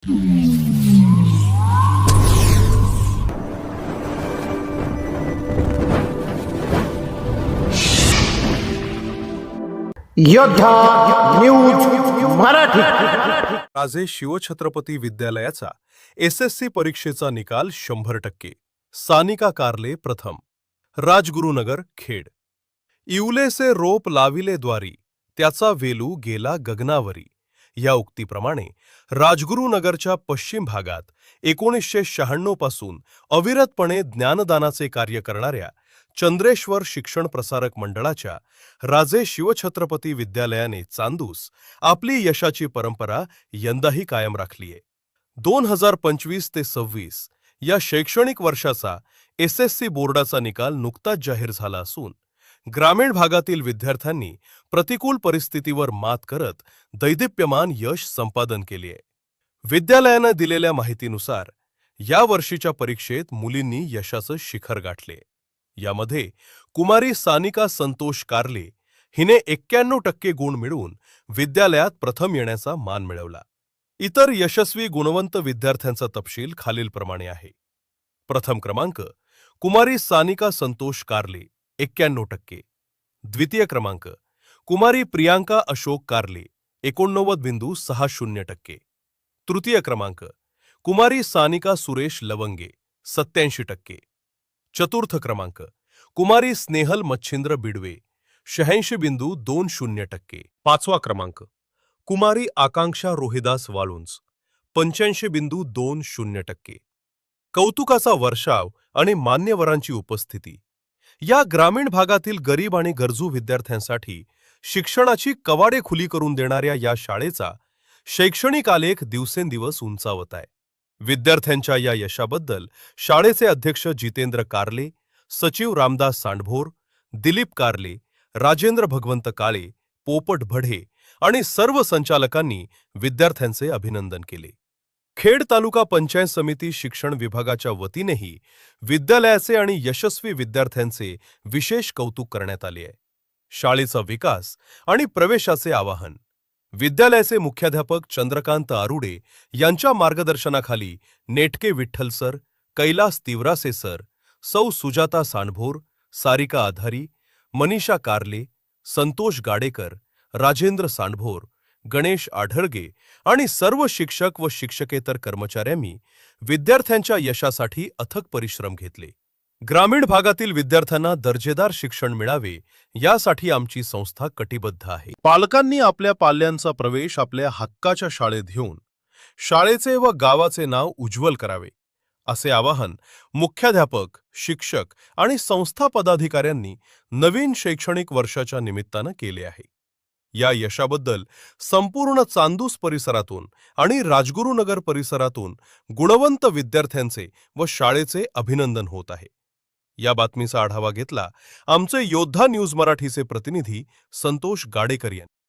योद्धा न्यूज मराठी। राजे शिवछत्रपती विद्यालयाचा एसएससी परीक्षेचा निकाल 100%। सानिका कारले प्रथम। राजगुरुनगर खेड। इवलेसे रोप लाविले द्वारी, त्याचा वेलू गेला गगनावरी या उक्तीप्रमाणे राजगुरुनगरच्या पश्चिम भागात 1996 पासून अविरतपणे ज्ञानदानाचे कार्य करणाऱ्या चंद्रेश्वर शिक्षण प्रसारक मंडळाच्या राजे शिवछत्रपती विद्यालयाने चांदूस आपली यशाची परंपरा यंदाही कायम राखली आहे। 2025 ते 26 या शैक्षणिक वर्षाचा एसएससी बोर्डाचा निकाल नुकताच जाहीर झाला असून ग्रामीण भागातील विद्यार्थ्यांनी प्रतिकूल परिस्थितीवर मात करत दैदिप्यमान यश संपादन केले आहे। विद्यालयाने दिलेल्या माहितीनुसार या वर्षीच्या परीक्षेत मुलींनी यशाचं शिखर गाठले। यामध्ये कुमारी सानिका संतोष कारले हिने 91% गुण मिळवून विद्यालयात प्रथम येण्याचा मान मिळवला। इतर यशस्वी गुणवंत विद्यार्थ्यांचा तपशील खालीलप्रमाणे आहे। प्रथम क्रमांक कुमारी सानिका संतोष कारले 91%। द्वितीय क्रमांक कुमारी प्रियांका अशोक कारले 89.60%। तृतीय क्रमांक कुमारी सानिका सुरेश लवंगे 87%। चतुर्थ क्रमांक कुमारी स्नेहल मच्छिंद्र बिडवे 86.20%। पाचवा क्रमांक कुमारी आकांक्षा रोहिदास वाळुंज 85.20%। कौतुकाचा वर्षाव आणि मान्यवरांची उपस्थिती। या ग्रामीण भागातील गरीब आणि गरजू विद्यार्थ्यांसाठी शिक्षणाची कवाडे खुली करून देणाऱ्या या शाळेचा शैक्षणिक आलेख दिवसेंदिवस उंचावत आहे। विद्यार्थ्यांच्या या यशाबद्दल शाळेचे अध्यक्ष जितेंद्र कारले, सचिव रामदास सांडभोर, दिलीप कारले, राजेंद्र भगवंत काळे, पोपट भडे आणि सर्व संचालकांनी विद्यार्थ्यांचे अभिनंदन केले। खेड तालुका पंचायत समिती शिक्षण विभागाच्या वतीनेही विद्यालयाचे आणि यशस्वी विद्यार्थ्यांचे विशेष कौतुक करण्यात आले आहे। शाळेचा विकास आणि प्रवेशाचे आवाहन। विद्यालयाचे मुख्याध्यापक चंद्रकांत आरुडे यांच्या मार्गदर्शनाखाली नेटके विठ्ठल सर, कैलास तिवरासे सर, सौ सुजाता सांडभोर, सारिका आधारी, मनीषा कारले, संतोष गाडेकर, राजेंद्र सांडभोर, गणेश आढळगे आणि सर्व शिक्षक व शिक्षकेतर कर्मचाऱ्यांनी विद्यार्थ्यांच्या यशासाठी अथक परिश्रम घेतले। ग्रामीण भागातील विद्यार्थ्यांना दर्जेदार शिक्षण मिळावे यासाठी आमची संस्था कटिबद्ध आहे। पालकांनी आपल्या पाल्यांचा प्रवेश आपल्या हक्काच्या शाळेत घेऊन शाळेचे व गावाचे नाव उज्ज्वल करावे असे आवाहन मुख्याध्यापक, शिक्षक आणि संस्था पदाधिकाऱ्यांनी नवीन शैक्षणिक वर्षाच्या निमित्ताने केले आहे। या यशाबद्दल संपूर्ण चांदूस परिसरातून आणि राजगुरुनगर परिसरातून गुणवंत विद्यार्थ्यांचे व शाळेचे अभिनंदन होत आहे। या बातमीचा आढावा घेतला आमचे योद्धा न्यूज मराठीचे प्रतिनिधी संतोष गाडेकर यांनी।